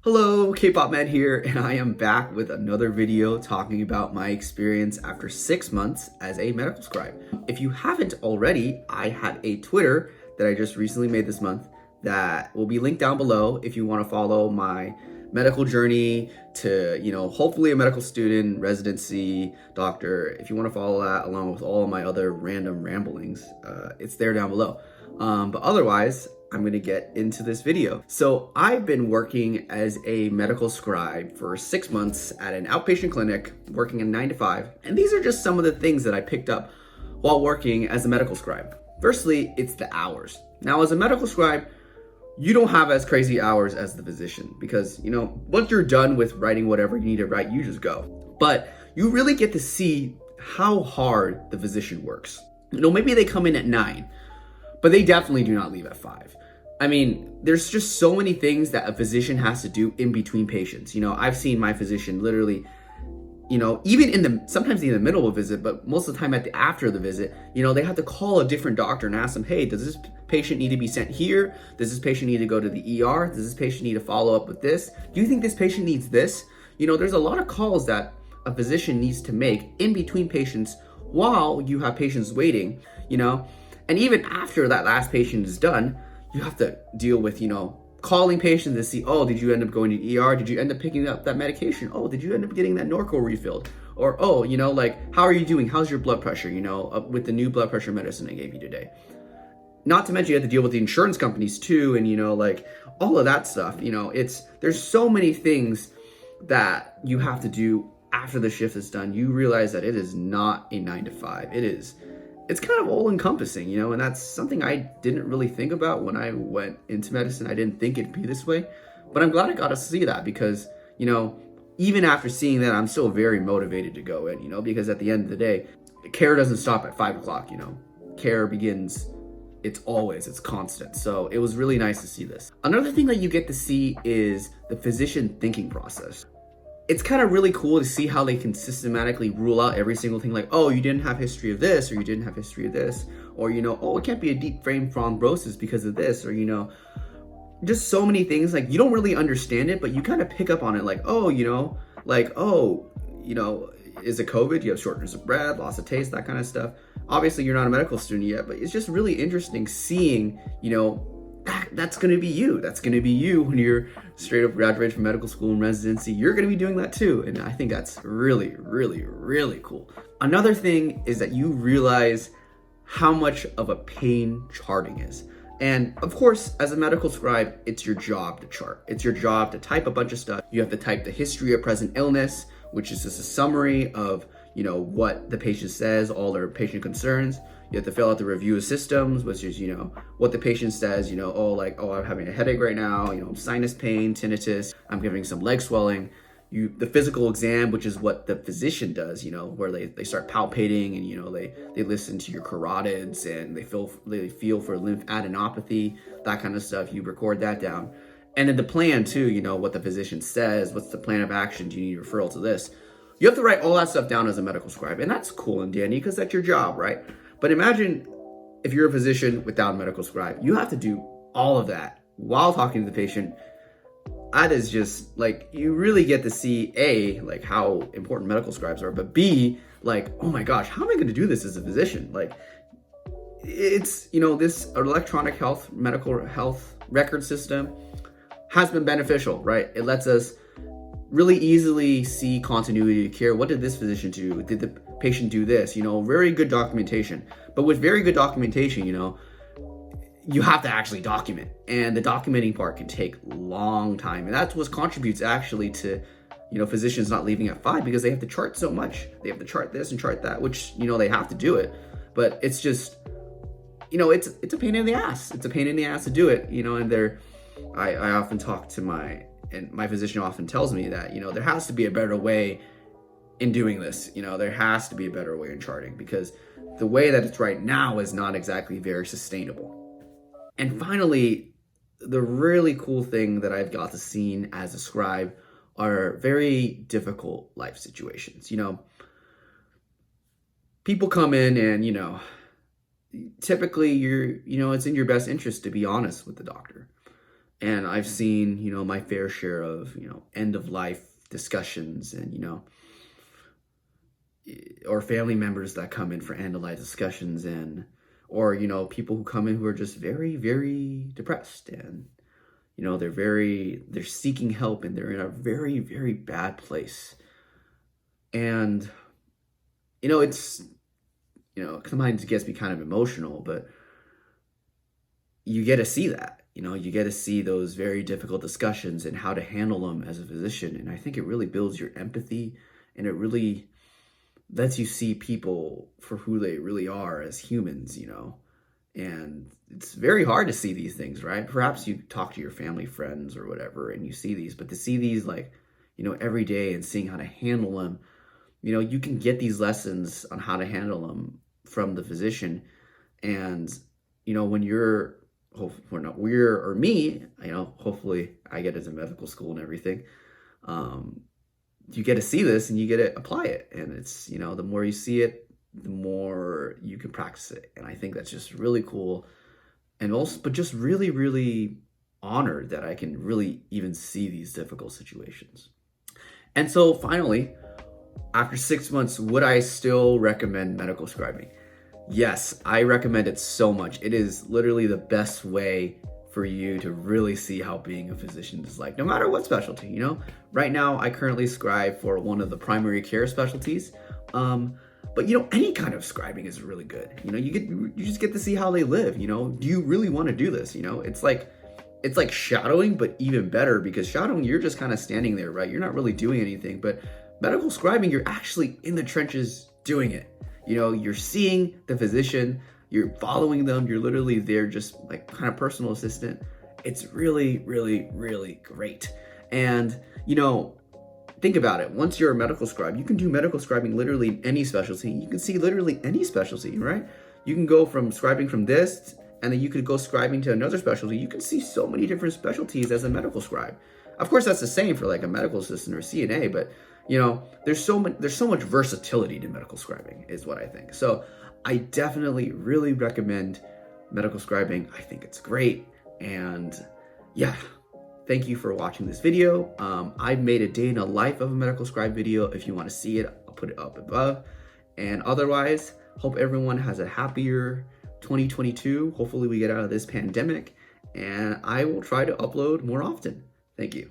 Hello, K-pop man here, and I am back with another video talking about my experience after 6 months as a medical scribe. If you haven't already, I had a Twitter that I just recently made this month that will be linked down below if you want to follow my medical journey to, hopefully a medical student, residency, doctor. If you want to follow that along with all of my other random ramblings, it's there down below. But otherwise, I'm gonna get into this video. So I've been working as a medical scribe for 6 months at an outpatient clinic, working a 9 to 5. And these are just some of the things that I picked up while working as a medical scribe. Firstly, it's the hours. Now, as a medical scribe, you don't have as crazy hours as the physician because, once you're done with writing whatever you need to write, you just go. But you really get to see how hard the physician works. Maybe they come in at 9, but they definitely do not leave at 5. I mean, there's just so many things that a physician has to do in between patients. I've seen my physician literally, even sometimes in the middle of a visit, but most of the time after the visit, they have to call a different doctor and ask them, hey, does this patient need to be sent here? Does this patient need to go to the ER? Does this patient need to follow up with this? Do you think this patient needs this? There's a lot of calls that a physician needs to make in between patients while you have patients waiting, and even after that last patient is done, you have to deal with, calling patients to see, oh, did you end up going to ER? Did you end up picking up that medication? Oh, did you end up getting that Norco refilled? Or, oh, how are you doing? How's your blood pressure, with the new blood pressure medicine I gave you today? Not to mention you have to deal with the insurance companies too, and, all of that stuff. There's so many things that you have to do after the shift is done. You realize that it is not a 9 to 5. It's kind of all-encompassing, and that's something I didn't really think about when I went into medicine. I didn't think it'd be this way, but I'm glad I got to see that because, even after seeing that, I'm still very motivated to go in, because at the end of the day, care doesn't stop at 5 o'clock, Care begins, it's constant. So it was really nice to see this. Another thing that you get to see is the physician thinking process. It's kind of really cool to see how they can systematically rule out every single thing, like, oh, you didn't have history of this, or you didn't have history of this, or, oh, it can't be a deep vein thrombosis because of this, or, just so many things. Like, you don't really understand it, but you kind of pick up on it, like, oh, is it COVID? You have shortness of breath, loss of taste, that kind of stuff. Obviously, you're not a medical student yet, but it's just really interesting seeing, that's going to be you. That's going to be you when you're straight up graduated from medical school and residency. You're going to be doing that too. And I think that's really, really, really cool. Another thing is that you realize how much of a pain charting is. And of course, as a medical scribe, it's your job to chart. It's your job to type a bunch of stuff. You have to type the history of present illness, which is just a summary of, what the patient says, all their patient concerns. You have to fill out the review of systems, which is, what the patient says, I'm having a headache right now, sinus pain, tinnitus, I'm having some leg swelling. The physical exam, which is what the physician does, where they start palpating and, they listen to your carotids and they feel for lymphadenopathy, that kind of stuff. You record that down. And then the plan too, what the physician says, what's the plan of action? Do you need referral to this? You have to write all that stuff down as a medical scribe. And that's cool and dandy because that's your job, right? But imagine if you're a physician without a medical scribe, you have to do all of that while talking to the patient. That is just you really get to see A, how important medical scribes are, but B, oh my gosh, how am I going to do this as a physician? It's, this electronic medical health record system has been beneficial, right? It lets us really easily see continuity of care. What did this physician do? Did the patient do this? Very good documentation. But with very good documentation, you have to actually document. And the documenting part can take a long time. And that's what contributes actually to, physicians not leaving at 5 because they have to chart so much. They have to chart this and chart that, which, they have to do it. But it's just, it's a pain in the ass. It's a pain in the ass to do it, and I often talk to and my physician often tells me that, there has to be a better way in doing this. There has to be a better way in charting because the way that it's right now is not exactly very sustainable. And finally, the really cool thing that I've got to see as a scribe are very difficult life situations. People come in and, typically it's in your best interest to be honest with the doctor. And I've seen, my fair share of, end of life discussions and, or family members that come in for end of life discussions and, or, people who come in who are just very, very depressed and, they're seeking help and they're in a very, very bad place. And, it's, sometimes it gets me kind of emotional, but you get to see that. You get to see those very difficult discussions and how to handle them as a physician. And I think it really builds your empathy, and it really lets you see people for who they really are as humans, And it's very hard to see these things, right? Perhaps you talk to your family, friends, or whatever, and you see these, but to see these every day and seeing how to handle them, you can get these lessons on how to handle them from the physician. And, when you're, or me, hopefully I get into medical school and everything. You get to see this and you get to apply it. And it's, the more you see it, the more you can practice it. And I think that's just really cool. And also, but just really, really honored that I can really even see these difficult situations. And so finally, after 6 months, would I still recommend medical scribing? Yes, I recommend it so much. It is literally the best way for you to really see how being a physician is like, no matter what specialty, Right now, I currently scribe for one of the primary care specialties. But any kind of scribing is really good. You just get to see how they live, Do you really want to do this? It's like shadowing, but even better, because shadowing, you're just kind of standing there, right? You're not really doing anything. But medical scribing, you're actually in the trenches doing it. You're seeing the physician, you're following them, you're literally there just like kind of personal assistant. It's really, really, really great. And, think about it. Once you're a medical scribe, you can do medical scribing literally in any specialty. You can see literally any specialty, right? You can go from scribing from this, and then you could go scribing to another specialty. You can see so many different specialties as a medical scribe. Of course, that's the same for like a medical assistant or CNA, but there's so much versatility to medical scribing is what I think. So I definitely really recommend medical scribing. I think it's great. And yeah, thank you for watching this video. I've made a day in the life of a medical scribe video. If you want to see it, I'll put it up above. And otherwise, hope everyone has a happier 2022. Hopefully we get out of this pandemic, and I will try to upload more often. Thank you.